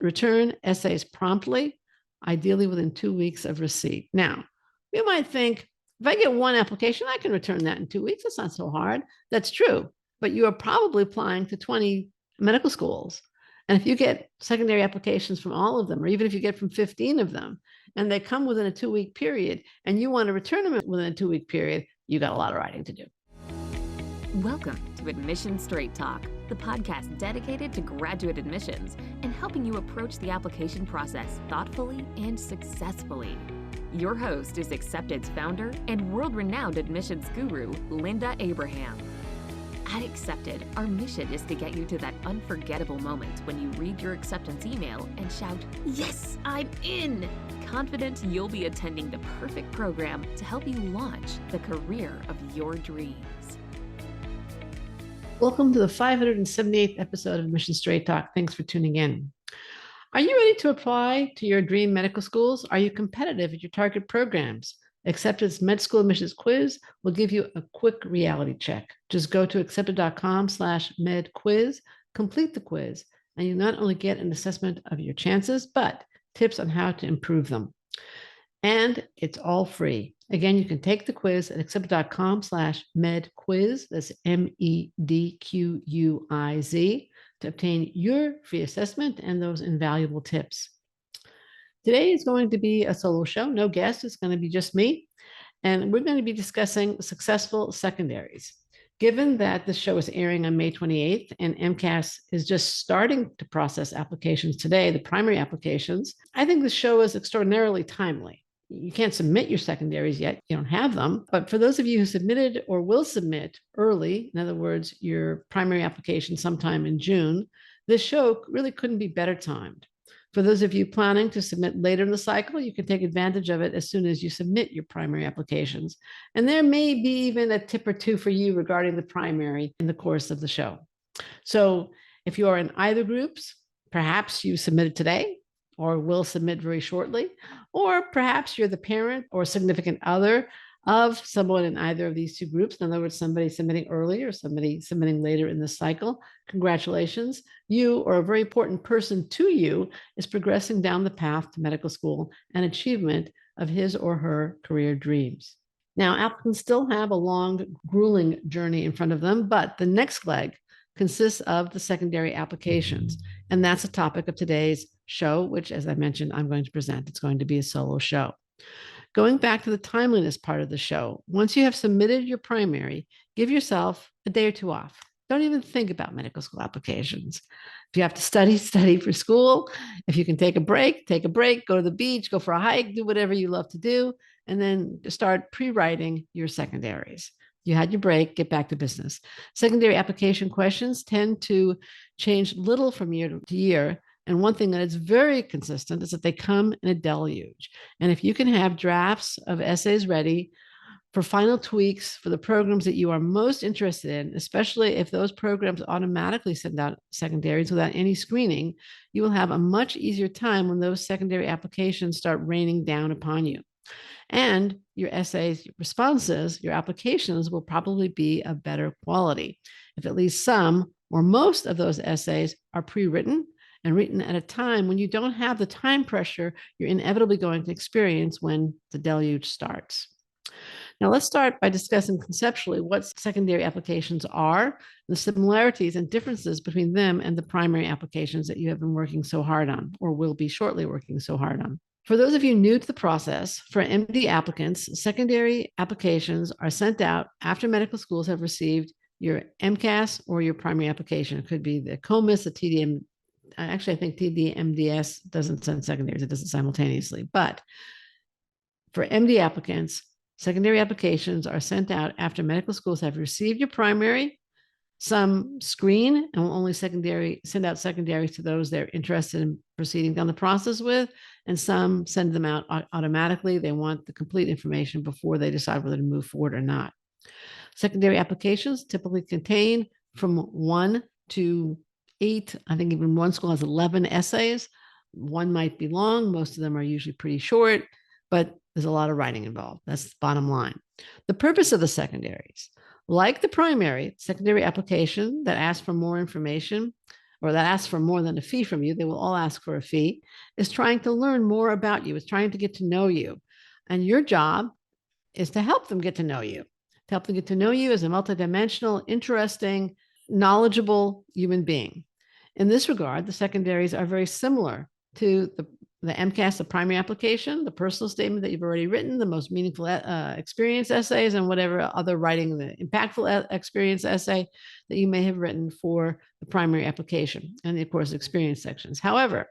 Return essays promptly, ideally within 2 weeks of receipt. Now, you might think, if I get one application, I can return that in 2 weeks. That's not so hard. That's true. But you are probably applying to 20 medical schools. And if you get secondary applications from all of them, or even if you get from 15 of them, and they come within a 2-week period, and you want to return them within a 2-week period, you got a lot of writing to do. Welcome to Admission Straight Talk, the podcast dedicated to graduate admissions and helping you approach the application process thoughtfully and successfully. Your host is Accepted's founder and world-renowned admissions guru, Linda Abraham. At Accepted, our mission is to get you to that unforgettable moment when you read your acceptance email and shout, "Yes, I'm in!" Confident you'll be attending the perfect program to help you launch the career of your dreams. Welcome to the 578th episode of Admission Straight Talk. Thanks for tuning in. Are you ready to apply to your dream medical schools? Are you competitive at your target programs? Accepted's Med School Admissions Quiz will give you a quick reality check. Just go to accepted.com/medquiz, complete the quiz, and you not only get an assessment of your chances, but tips on how to improve them. And it's all free. Again, you can take the quiz at accepted.com/medquiz, that's MEDQUIZ, to obtain your free assessment and those invaluable tips. Today is going to be a solo show, no guest, it's going to be just me. And we're going to be discussing successful secondaries. Given that the show is airing on May 28th and MCAS is just starting to process applications today, the primary applications, I think the show is extraordinarily timely. You can't submit your secondaries yet, you don't have them. But for those of you who submitted or will submit early, in other words, your primary application sometime in June, this show really couldn't be better timed. For those of you planning to submit later in the cycle, you can take advantage of it as soon as you submit your primary applications. And there may be even a tip or two for you regarding the primary in the course of the show. So if you are in either groups, perhaps you submitted today or will submit very shortly, or perhaps you're the parent or significant other of someone in either of these two groups. In other words, somebody submitting early or somebody submitting later in the cycle. Congratulations. You, or a very important person to you, is progressing down the path to medical school and achievement of his or her career dreams. Now, applicants still have a long, grueling journey in front of them, but the next leg consists of the secondary applications. And that's the topic of today's show, which, as I mentioned, I'm going to present. It's going to be a solo show. Going back to the timeliness part of the show, once you have submitted your primary, give yourself a day or two off. Don't even think about medical school applications. If you have to study for school. If you can take a break, go to the beach, go for a hike, do whatever you love to do, and then start pre-writing your secondaries. You had your break, get back to business. Secondary application questions tend to change little from year to year. And one thing that is very consistent is that they come in a deluge. And if you can have drafts of essays ready for final tweaks for the programs that you are most interested in, especially if those programs automatically send out secondaries without any screening, you will have a much easier time when those secondary applications start raining down upon you. And your essays, your responses, your applications will probably be of better quality if at least some or most of those essays are pre-written and written at a time when you don't have the time pressure you're inevitably going to experience when the deluge starts. Now, let's start by discussing conceptually what secondary applications are, the similarities and differences between them and the primary applications that you have been working so hard on or will be shortly working so hard on. For those of you new to the process, for MD applicants, secondary applications are sent out after medical schools have received your MCAS or your primary application. It could be the COMIS, the TDM. Actually, I think TDMDS doesn't send secondaries. It does it simultaneously. But for MD applicants, secondary applications are sent out after medical schools have received your primary. Some screen and will only send out secondaries to those they're interested in proceeding down the process with, and some send them out automatically. They want the complete information before they decide whether to move forward or not. Secondary applications typically contain from 1 to 8, I think even one school has 11 essays. One might be long, most of them are usually pretty short, but there's a lot of writing involved. That's the bottom line. The purpose of the secondaries, like the primary, secondary application that asks for more information or that asks for more than a fee from you, they will all ask for a fee, is trying to learn more about you, is trying to get to know you. And your job is to help them get to know you, to help them get to know you as a multidimensional, interesting, knowledgeable human being. In this regard, the secondaries are very similar to the MCAS, the primary application, the personal statement that you've already written, the most meaningful experience essays, and whatever other writing, the impactful experience essay that you may have written for the primary application, and of course, experience sections. However,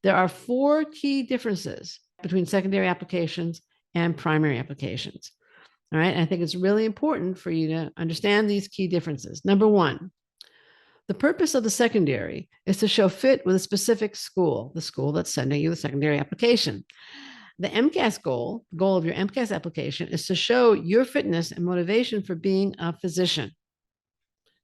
there are 4 key differences between secondary applications and primary applications. All right. And I think it's really important for you to understand these key differences. Number 1, the purpose of the secondary is to show fit with a specific school, the school that's sending you the secondary application. The MCAS goal of your MCAS application is to show your fitness and motivation for being a physician.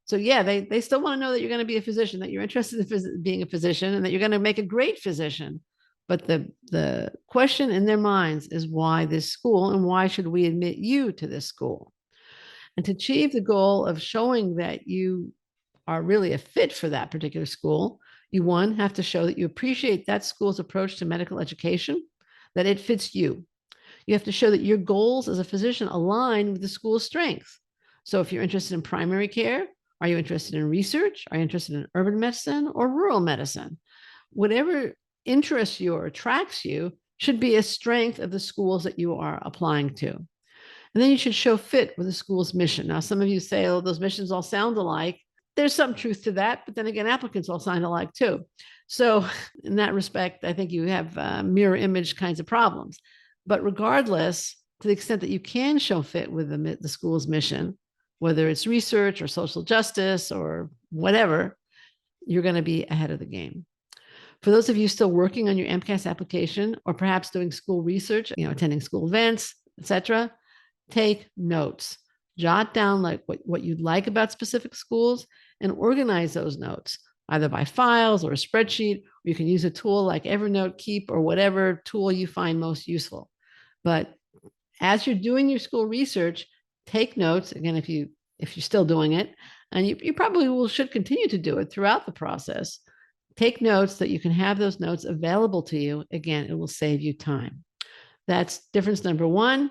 So yeah, they still want to know that you're going to be a physician, that you're interested in being a physician, and that you're going to make a great physician. But the question in their minds is, why this school, and why should we admit you to this school? And to achieve the goal of showing that you are really a fit for that particular school, you, 1, have to show that you appreciate that school's approach to medical education, that it fits you. You have to show that your goals as a physician align with the school's strengths. So if you're interested in primary care, are you interested in research? Are you interested in urban medicine or rural medicine? Whatever interests you or attracts you should be a strength of the schools that you are applying to. And then you should show fit with the school's mission. Now, some of you say, oh, those missions all sound alike. There's some truth to that, but then again, applicants all sound alike too. So in that respect, I think you have mirror image kinds of problems. But regardless, to the extent that you can show fit with the school's mission, whether it's research or social justice or whatever, you're going to be ahead of the game. For those of you still working on your MCAS application, or perhaps doing school research, attending school events, etc., take notes. Jot down like what you'd like about specific schools and organize those notes, either by files or a spreadsheet. Or you can use a tool like Evernote, Keep, or whatever tool you find most useful. But as you're doing your school research, take notes. Again, if you're still doing it, and you probably should continue to do it throughout the process. Take notes that you can have those notes available to you. Again, it will save you time. That's difference number 1.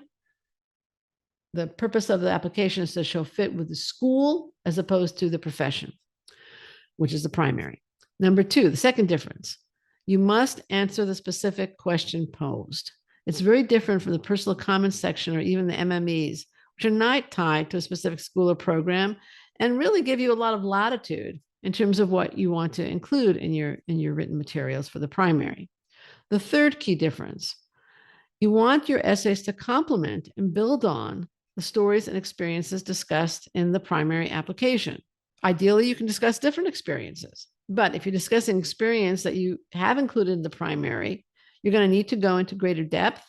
The purpose of the application is to show fit with the school as opposed to the profession, which is the primary. Number 2, the second difference, you must answer the specific question posed. It's very different from the personal comments section or even the MMEs, which are not tied to a specific school or program and really give you a lot of latitude in terms of what you want to include in your written materials for the primary. The third key difference, you want your essays to complement and build on the stories and experiences discussed in the primary application. Ideally, you can discuss different experiences, but if you're discussing experience that you have included in the primary, you're going to need to go into greater depth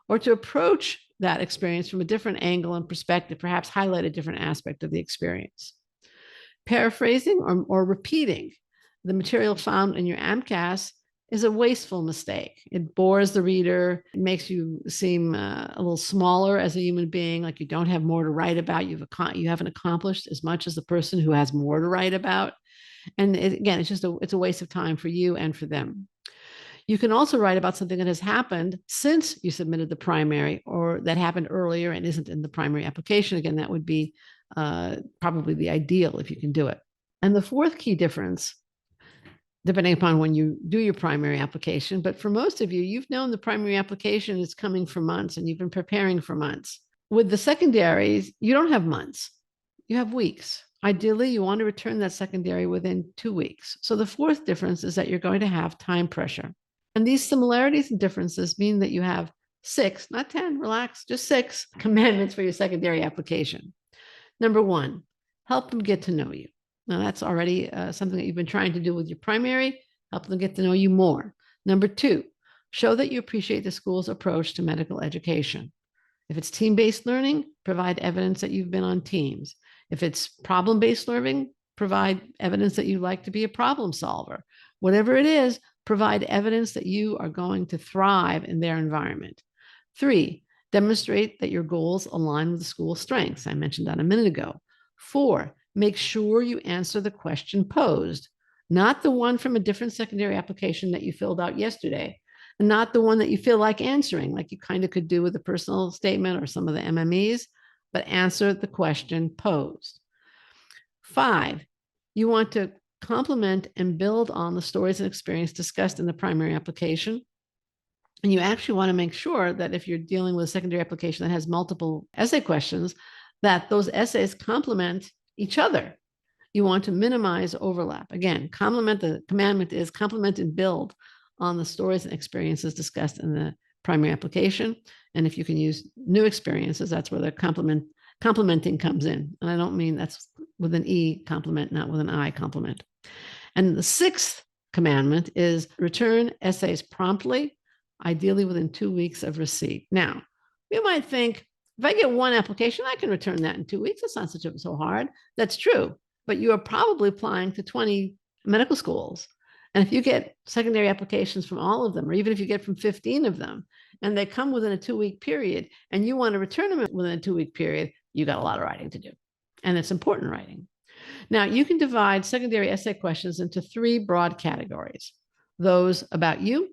or to approach that experience from a different angle and perspective, perhaps highlight a different aspect of the experience. Paraphrasing or repeating the material found in your AMCAS is a wasteful mistake. It bores the reader. It makes you seem a little smaller as a human being, like you don't have more to write about. You haven't accomplished as much as the person who has more to write about. And again, it's a waste of time for you and for them. You can also write about something that has happened since you submitted the primary, or that happened earlier and isn't in the primary application. Again, that would be probably the ideal if you can do it. And the fourth key difference, depending upon when you do your primary application, but for most of you, you've known the primary application is coming for months and you've been preparing for months. With the secondaries, you don't have months, you have weeks. Ideally, you want to return that secondary within 2 weeks. So the fourth difference is that you're going to have time pressure. And these similarities and differences mean that you have 6, not 10, relax, just 6 commandments for your secondary application. Number 1, help them get to know you. Now, that's already something that you've been trying to do with your primary, help them get to know you more. Number 2, show that you appreciate the school's approach to medical education. If it's team-based learning, provide evidence that you've been on teams. If it's problem-based learning, provide evidence that you like to be a problem solver. Whatever it is, provide evidence that you are going to thrive in their environment. 3, demonstrate that your goals align with the school's strengths. I mentioned that a minute ago. 4, make sure you answer the question posed. not the one from a different secondary application that you filled out yesterday, and not the one that you feel like answering, like you kind of could do with a personal statement or some of the MMEs, but answer the question posed. 5, you want to complement and build on the stories and experience discussed in the primary application. And you actually want to make sure that if you're dealing with a secondary application that has multiple essay questions, that those essays complement each other. You want to minimize overlap. Again, the commandment is complement and build on the stories and experiences discussed in the primary application. And if you can use new experiences, that's where the complementing comes in. And I don't mean that's with an E complement, not with an I complement. And the 6th commandment is return essays promptly, ideally within 2 weeks of receipt. Now, you might think, if I get one application, I can return that in 2 weeks. It's not so hard. That's true. But you are probably applying to 20 medical schools. And if you get secondary applications from all of them, or even if you get from 15 of them, and they come within a 2-week period, and you want to return them within a 2-week period, you got a lot of writing to do. And it's important writing. Now, you can divide secondary essay questions into 3 broad categories: those about you,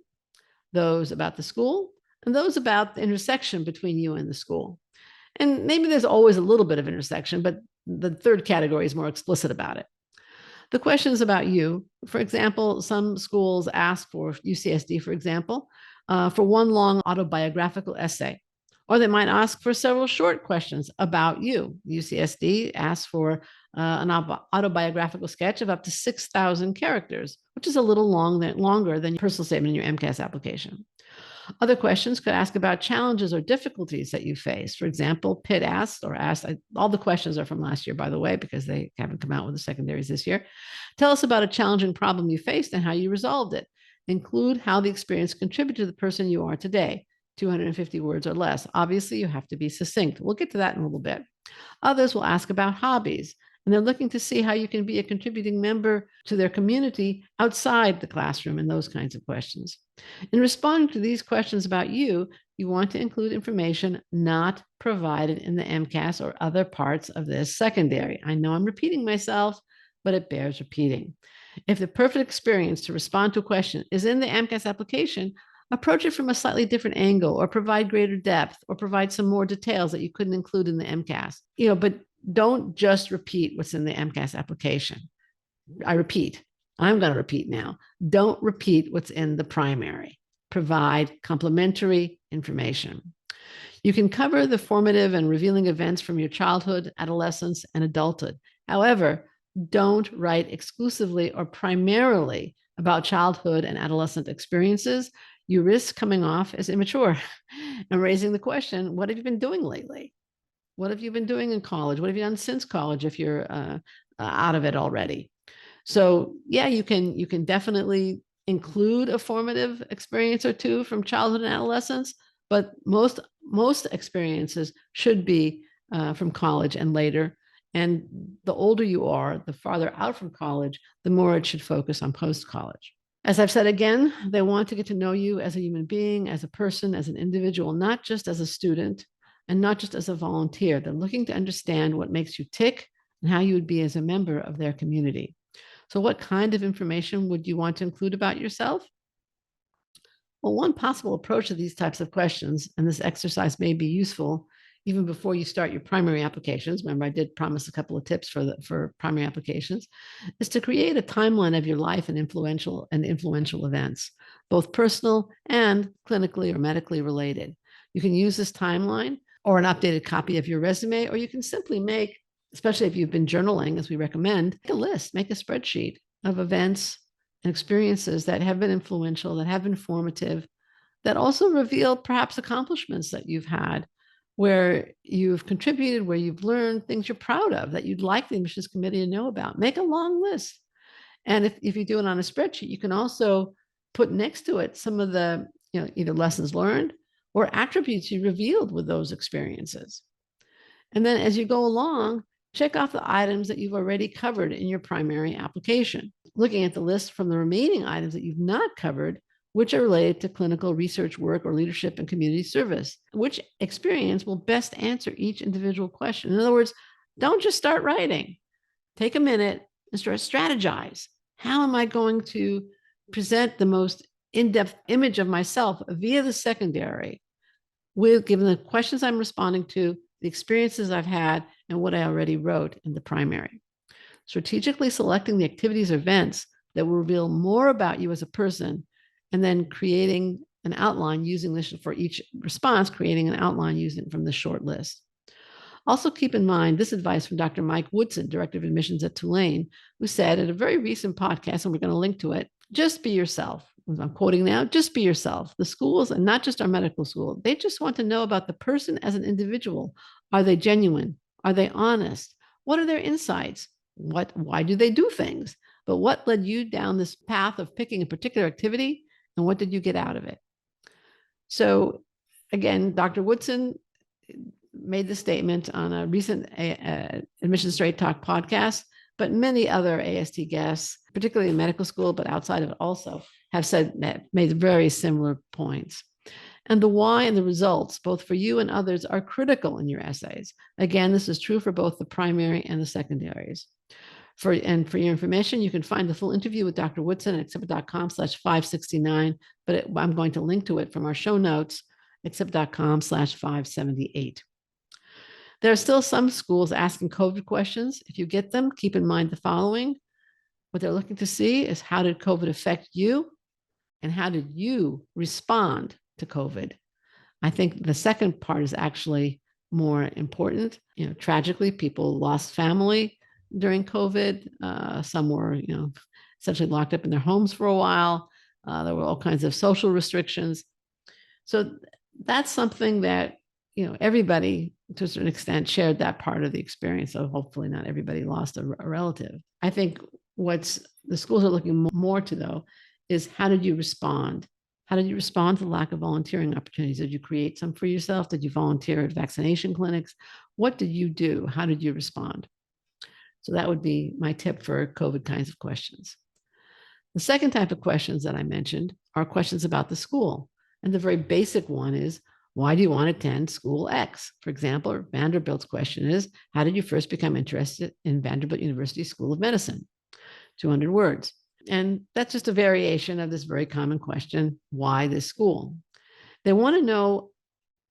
those about the school, and those about the intersection between you and the school. And maybe there's always a little bit of intersection, but the 3rd category is more explicit about it. The questions about you, for example, some schools ask for, UCSD, for example, for one long autobiographical essay, or they might ask for several short questions about you. UCSD asks for an autobiographical sketch of up to 6,000 characters, which is a little longer than your personal statement in your MCAS application. Other questions could ask about challenges or difficulties that you face. For example, Pitt asked, all the questions are from last year, by the way, because they haven't come out with the secondaries this year. Tell us about a challenging problem you faced and how you resolved it. Include how the experience contributed to the person you are today. 250 words or less. Obviously, you have to be succinct. We'll get to that in a little bit. Others will ask about hobbies, and they're looking to see how you can be a contributing member to their community outside the classroom, and those kinds of questions. In responding to these questions about you, you want to include information not provided in the MCAS or other parts of this secondary. I know I'm repeating myself, but it bears repeating. If the perfect experience to respond to a question is in the MCAS application, approach it from a slightly different angle, or provide greater depth, or provide some more details that you couldn't include in the MCAS. But don't just repeat what's in the MCAS application. I'm going to repeat now. Don't repeat what's in the primary. Provide complementary information. You can cover the formative and revealing events from your childhood, adolescence, and adulthood. However, don't write exclusively or primarily about childhood and adolescent experiences. You risk coming off as immature and raising the question, what have you been doing lately? What have you been doing in college? What have you done since college if you're out of it already? So yeah, you can definitely include a formative experience or two from childhood and adolescence, but most experiences should be from college and later. And the older you are, the farther out from college, the more it should focus on post-college. As I've said again, they want to get to know you as a human being, as a person, as an individual, not just as a student and not just as a volunteer. They're looking to understand what makes you tick and how you would be as a member of their community. So what kind of information would you want to include about yourself? Well, one possible approach to these types of questions, and this exercise may be useful even before you start your primary applications. Remember, I did promise a couple of tips for primary applications, is to create a timeline of your life and influential events, both personal and clinically or medically related. You can use this timeline or an updated copy of your resume, or you can simply make, especially if you've been journaling, as we recommend, make a list, make a spreadsheet of events and experiences that have been influential, that have been formative, that also reveal perhaps accomplishments that you've had, where you've contributed, where you've learned things you're proud of, that you'd like the admissions committee to know about. Make a long list. And if you do it on a spreadsheet, you can also put next to it some of the, either lessons learned or attributes you revealed with those experiences. And then as you go along, check off the items that you've already covered in your primary application. Looking at the list from the remaining items that you've not covered, which are related to clinical research work or leadership and community service. Which experience will best answer each individual question? In other words, don't just start writing. Take a minute and start strategize. How am I going to present the most in-depth image of myself via the secondary with given the questions I'm responding to, the experiences I've had, and what I already wrote in the primary? Strategically selecting the activities or events that will reveal more about you as a person, and then creating an outline using this for each response, creating an outline using from the short list. Also, keep in mind this advice from Dr. Mike Woodson, Director of Admissions at Tulane, who said in a very recent podcast, and we're going to link to it, just be yourself. I'm quoting now, just be yourself. The schools, and not just our medical school, they just want to know about the person as an individual. Are they genuine? Are they honest? What are their insights? Why do they do things? But what led you down this path of picking a particular activity, and what did you get out of it? So again, Dr. Woodson made the statement on a recent Admission Straight Talk podcast, but many other AST guests, particularly in medical school, but outside of it also, have said that, made very similar points. And the why and the results, both for you and others, are critical in your essays. Again, this is true for both the primary and the secondaries. For your information, you can find the full interview with Dr. Woodson at accepted.com/569, but I'm going to link to it from our show notes, accepted.com/578. There are still some schools asking COVID questions. If you get them, keep in mind the following. What they're looking to see is, how did COVID affect you? And how did you respond to COVID? I think the second part is actually more important. Tragically, people lost family during COVID. Some were, essentially locked up in their homes for a while. There were all kinds of social restrictions. So that's something that, everybody to a certain extent shared that part of the experience. So hopefully not everybody lost a relative. I think what's the schools are looking more to, though, is how did you respond? How did you respond to the lack of volunteering opportunities? Did you create some for yourself? Did you volunteer at vaccination clinics? What did you do? How did you respond? So that would be my tip for COVID kinds of questions. The second type of questions that I mentioned are questions about the school. And the very basic one is, why do you want to attend school X? For example, Vanderbilt's question is, how did you first become interested in Vanderbilt University School of Medicine? 200 words. And that's just a variation of this very common question, why this school? They want to know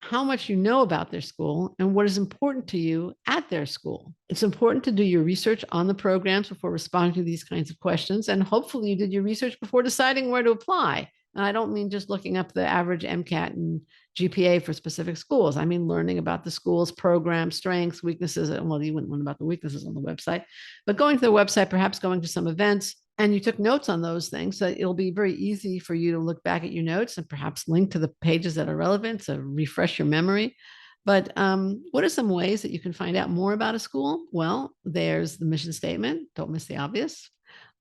how much you know about their school and what is important to you at their school. It's important to do your research on the programs before responding to these kinds of questions. And hopefully you did your research before deciding where to apply. And I don't mean just looking up the average MCAT and GPA for specific schools. I mean learning about the school's program, strengths, weaknesses. Well, you wouldn't learn about the weaknesses on the website, but going to the website, perhaps going to some events, and you took notes on those things. So it'll be very easy for you to look back at your notes and perhaps link to the pages that are relevant to refresh your memory. But what are some ways that you can find out more about a school? Well, there's the mission statement. Don't miss the obvious.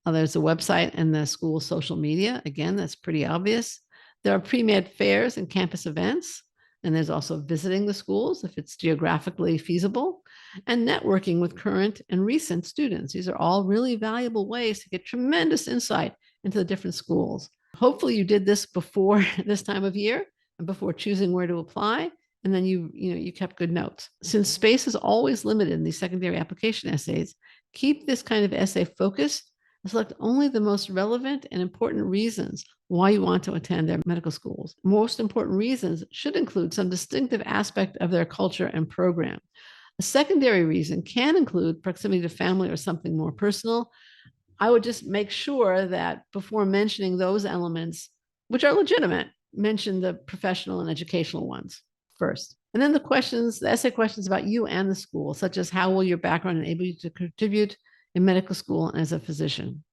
There's a website and the school social media. Again, that's pretty obvious. There are pre-med fairs and campus events. And there's also visiting the schools if it's geographically feasible, and networking with current and recent students. These are all really valuable ways to get tremendous insight into the different schools. Hopefully you did this before this time of year and before choosing where to apply. And then you kept good notes. Since space is always limited in these secondary application essays, keep this kind of essay focused and select only the most relevant and important reasons why you want to attend their medical schools. Most important reasons should include some distinctive aspect of their culture and program. A secondary reason can include proximity to family or something more personal. I would just make sure that before mentioning those elements, which are legitimate, mention the professional and educational ones first. And then the essay questions about you and the school, such as how will your background enable you to contribute in medical school and as a physician?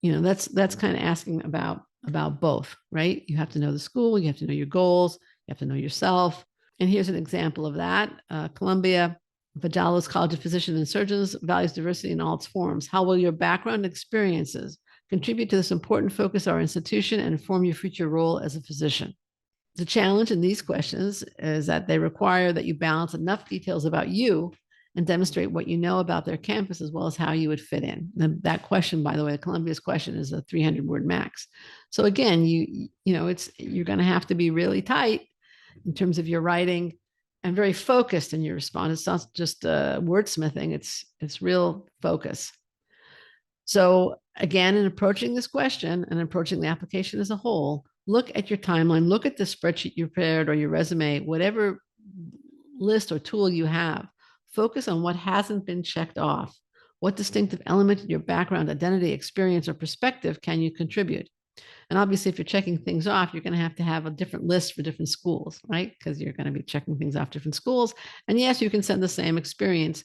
That's kind of asking about both, right? You have to know the school, you have to know your goals, you have to know yourself. And here's an example of that. Columbia Vajalos College of Physicians and Surgeons values diversity in all its forms. How will your background and experiences contribute to this important focus of our institution and inform your future role as a physician? The challenge in these questions is that they require that you balance enough details about you and demonstrate what you know about their campus, as well as how you would fit in. And that question, by the way, Columbia's question, is a 300-word max. So again, you're going to have to be really tight in terms of your writing and very focused in your response. It's not just wordsmithing; it's real focus. So Again, in approaching this question and approaching the application as a whole, look at your timeline, look at the spreadsheet you prepared or your resume, whatever list or tool you have. Focus on what hasn't been checked off. What distinctive element in your background, identity, experience, or perspective can you contribute? And obviously, if you're checking things off, you're going to have a different list for different schools, right? Because you're going to be checking things off different schools. And yes, you can send the same experience,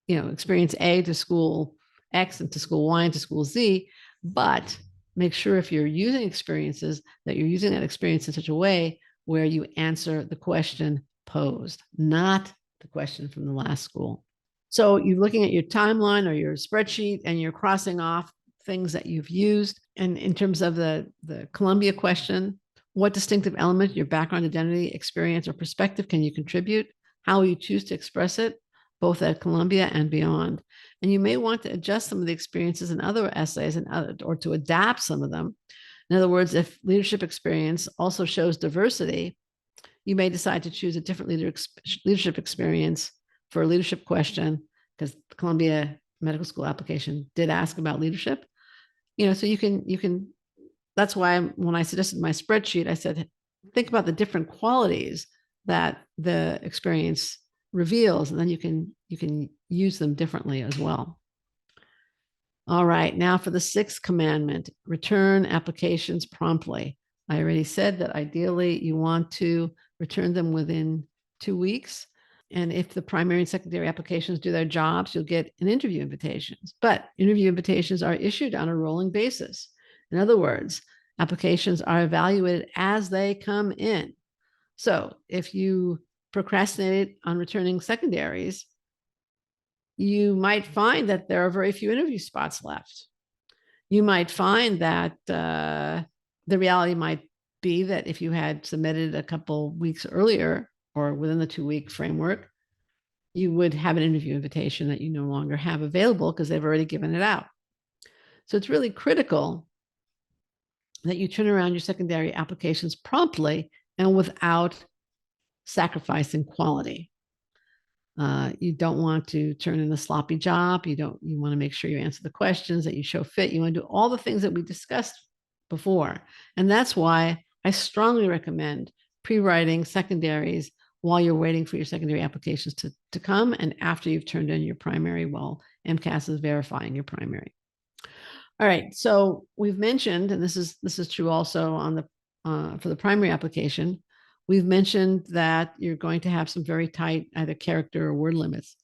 experience A to school X and to school Y and to school Z, but make sure if you're using experiences that you're using that experience in such a way where you answer the question posed, not the question from the last school. So you're looking at your timeline or your spreadsheet and you're crossing off things that you've used. And in terms of the Columbia question, what distinctive element, your background, identity, experience, or perspective can you contribute? How will you choose to express it, both at Columbia and beyond? And you may want to adjust some of the experiences in other essays or to adapt some of them. In other words, if leadership experience also shows diversity, you may decide to choose a different leadership experience for a leadership question, because the Columbia Medical School application did ask about leadership. So you can. That's why when I suggested my spreadsheet, I said, think about the different qualities that the experience reveals, and then you can use them differently as well. All right, now for the sixth commandment, return applications promptly. I already said that ideally you want to return them within 2 weeks. And if the primary and secondary applications do their jobs, you'll get an interview invitations. But interview invitations are issued on a rolling basis. In other words, applications are evaluated as they come in. So if you procrastinated on returning secondaries, you might find that there are very few interview spots left. You might find that the reality might be that if you had submitted a couple weeks earlier or within the 2-week framework, you would have an interview invitation that you no longer have available because they've already given it out. So it's really critical that you turn around your secondary applications promptly and without sacrificing quality. You don't want to turn in a sloppy job. You want to make sure you answer the questions, that you show fit. You want to do all the things that we discussed before. And that's why I strongly recommend pre-writing secondaries while you're waiting for your secondary applications to come and after you've turned in your primary while MCAS is verifying your primary. All right, so we've mentioned, and this is true also on for the primary application, we've mentioned that you're going to have some very tight either character or word limits.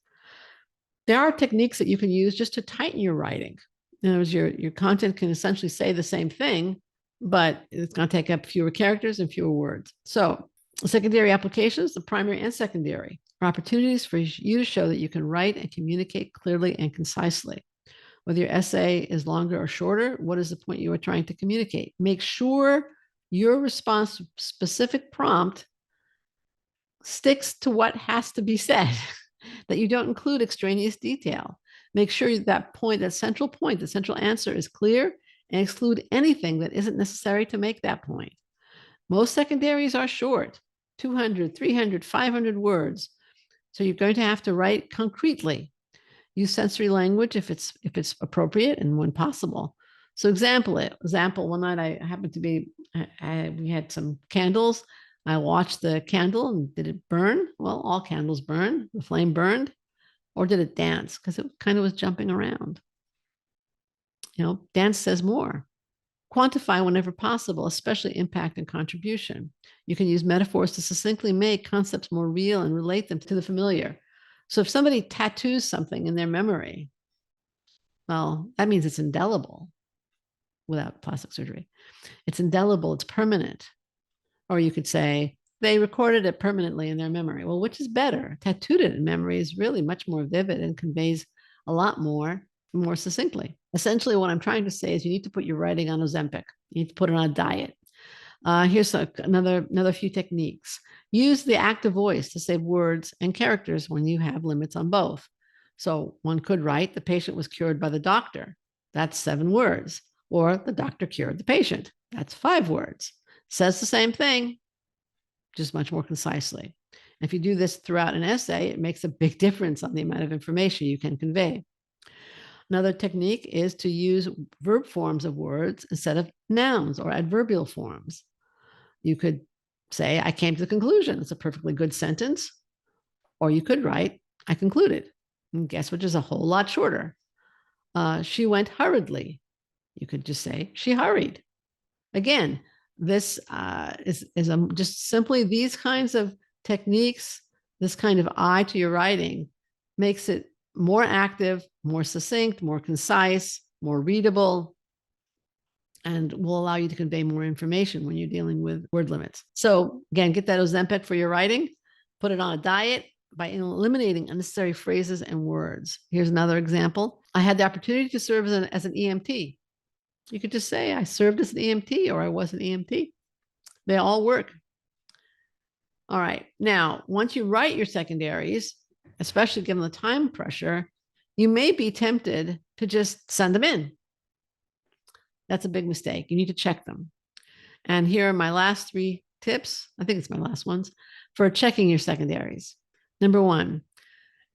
There are techniques that you can use just to tighten your writing. In other words, your content can essentially say the same thing, but it's going to take up fewer characters and fewer words. So secondary applications, the primary and secondary, are opportunities for you to show that you can write and communicate clearly and concisely. Whether your essay is longer or shorter, what is the point you are trying to communicate? Make sure your response to specific prompt sticks to what has to be said, that you don't include extraneous detail. Make sure that central point, the central answer is clear, and exclude anything that isn't necessary to make that point. Most secondaries are short, 200, 300, 500 words. So you're going to have to write concretely. Use sensory language if it's appropriate and when possible. So example, one night I happened to be, we had some candles. I watched the candle and did it burn? Well, all candles burn. The flame burned. Or did it dance? Because it kind of was jumping around. Dance says more. Quantify whenever possible, especially impact and contribution. You can use metaphors to succinctly make concepts more real and relate them to the familiar. So if somebody tattoos something in their memory, well, that means it's indelible without plastic surgery. It's indelible, it's permanent. Or you could say, they recorded it permanently in their memory. Well, which is better? Tattooed it in memory is really much more vivid and conveys a lot more succinctly. Essentially, what I'm trying to say is you need to put your writing on Ozempic. You need to put it on a diet. Here's another few techniques. Use the active voice to save words and characters when you have limits on both. So one could write, the patient was cured by the doctor. That's 7 words. Or the doctor cured the patient. That's 5 words. Says the same thing, just much more concisely. If you do this throughout an essay, it makes a big difference on the amount of information you can convey. Another technique is to use verb forms of words instead of nouns or adverbial forms. You could say, I came to the conclusion. It's a perfectly good sentence. Or you could write, I concluded. And guess which is a whole lot shorter. She went hurriedly. You could just say, she hurried. Again, this is just simply these kinds of techniques, this kind of eye to your writing makes it more active, more succinct, more concise, more readable, and will allow you to convey more information when you're dealing with word limits. So again, get that Ozempic for your writing, put it on a diet by eliminating unnecessary phrases and words. Here's another example. I had the opportunity to serve as an EMT. You could just say, I served as an EMT or I was an EMT. They all work. All right. Now, once you write your secondaries, especially given the time pressure, you may be tempted to just send them in. That's a big mistake. You need to check them. And here are my last 3 tips. I think it's my last ones for checking your secondaries. Number 1,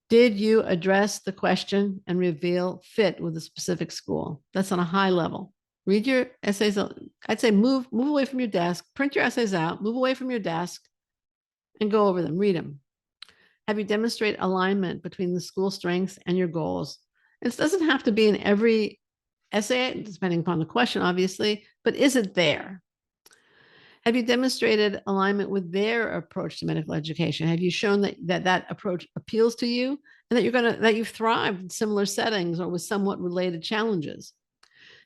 did you address the question and reveal fit with a specific school? That's on a high level. Read your essays. I'd say move away from your desk, print your essays out, move away from your desk, and go over them, read them. Have you demonstrated alignment between the school strengths and your goals? This doesn't have to be in every essay, depending upon the question, obviously, but is it there? Have you demonstrated alignment with their approach to medical education? Have you shown that approach appeals to you and that you've thrived in similar settings or with somewhat related challenges?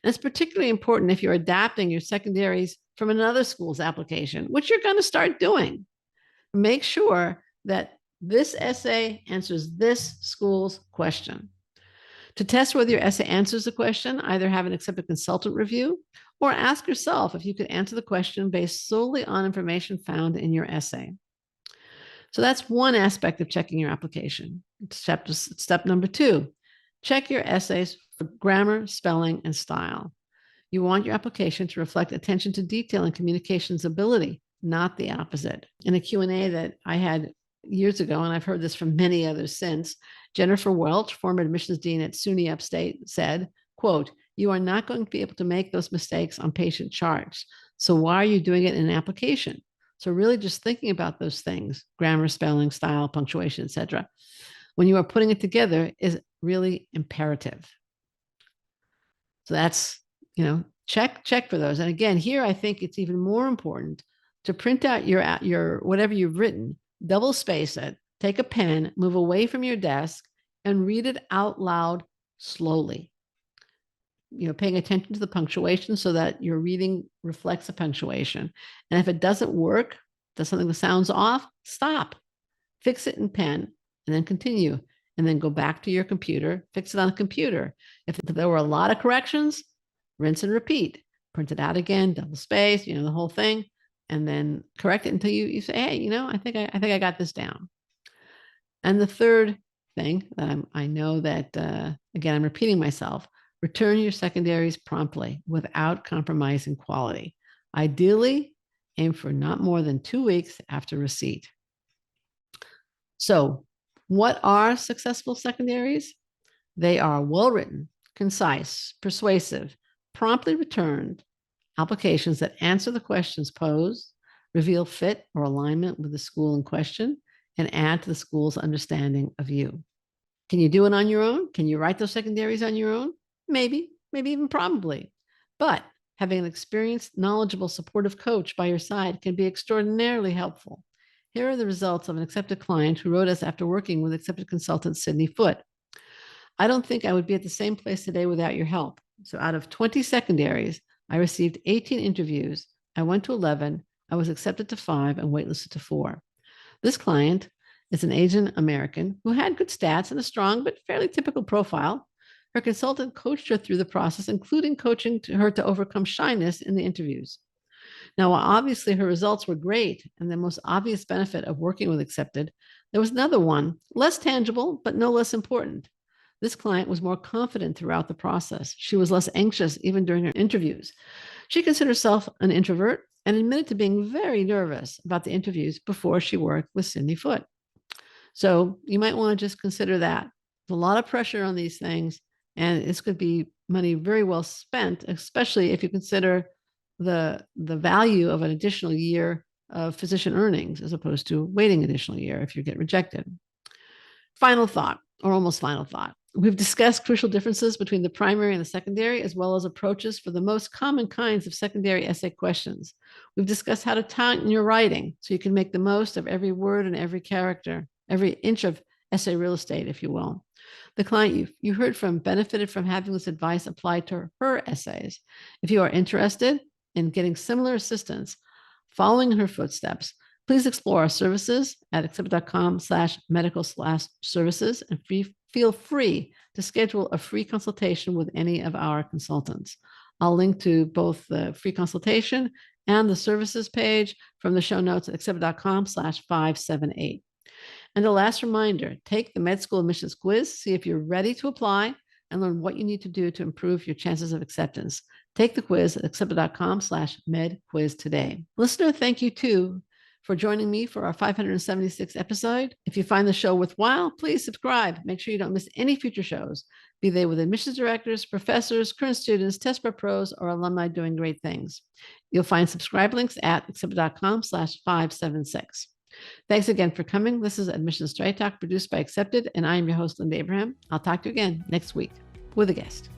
And it's particularly important if you're adapting your secondaries from another school's application, which you're going to start doing. Make sure that this essay answers this school's question. To test whether your essay answers the question, either have an accepted consultant review or ask yourself if you could answer the question based solely on information found in your essay. So that's one aspect of checking your application. Step number 2, check your essays for grammar, spelling, and style. You want your application to reflect attention to detail and communications ability, not the opposite. In a Q&A that I had years ago, and I've heard this from many others since, Jennifer Welch, former admissions dean at SUNY Upstate, said, quote, you are not going to be able to make those mistakes on patient charts. So why are you doing it in an application? So really just thinking about those things, grammar, spelling, style, punctuation, etc., when you are putting it together is really imperative. So that's, check for those. And again, here I think it's even more important to print out your whatever you've written, double space it, take a pen, move away from your desk, and read it out loud slowly. Paying attention to the punctuation so that your reading reflects the punctuation. And if it doesn't work, does something that sounds off, stop, fix it in pen, and then continue. And then go back to your computer, fix it on the computer. If there were a lot of corrections, rinse and repeat, print it out again, double space, the whole thing, and then correct it until you say, hey, I think I got this down. And the third thing that I know that, again, I'm repeating myself, return your secondaries promptly without compromising quality. Ideally, aim for not more than 2 weeks after receipt. So, what are successful secondaries? They are well-written, concise, persuasive, promptly returned applications that answer the questions posed, reveal fit or alignment with the school in question, and add to the school's understanding of you. Can you do it on your own? Can you write those secondaries on your own? Maybe even probably. But having an experienced, knowledgeable, supportive coach by your side can be extraordinarily helpful. Here are the results of an accepted client who wrote us after working with accepted consultant Sydney Foote. I don't think I would be at the same place today without your help. So out of 20 secondaries, I received 18 interviews. I went to 11. I was accepted to 5 and waitlisted to 4. This client is an Asian American who had good stats and a strong but fairly typical profile. Her consultant coached her through the process, including coaching her to overcome shyness in the interviews. Now, while obviously her results were great and the most obvious benefit of working with Accepted, there was another one, less tangible, but no less important. This client was more confident throughout the process. She was less anxious even during her interviews. She considered herself an introvert and admitted to being very nervous about the interviews before she worked with Sydney Foote. So you might want to just consider that. There's a lot of pressure on these things. And this could be money very well spent, especially if you consider the value of an additional year of physician earnings as opposed to waiting an additional year if you get rejected. Final thought, or almost final thought. We've discussed crucial differences between the primary and the secondary, as well as approaches for the most common kinds of secondary essay questions. We've discussed how to tighten your writing so you can make the most of every word and every character, every inch of essay real estate, if you will. The client you heard from benefited from having this advice applied to her essays. If you are interested in getting similar assistance, following in her footsteps, please explore our services at accepted.com/medical/services and feel free to schedule a free consultation with any of our consultants. I'll link to both the free consultation and the services page from the show notes at accepted.com/578. And a last reminder, take the med school admissions quiz, see if you're ready to apply and learn what you need to do to improve your chances of acceptance. Take the quiz at accepted.com/medquiz today. Listener, thank you too for joining me for our 576th episode. If you find the show worthwhile, please subscribe. Make sure you don't miss any future shows, be they with admissions directors, professors, current students, test prep pros, or alumni doing great things. You'll find subscribe links at accepted.com/576. Thanks again for coming. This is Admissions Straight Talk produced by Accepted, and I am your host, Linda Abraham. I'll talk to you again next week with a guest.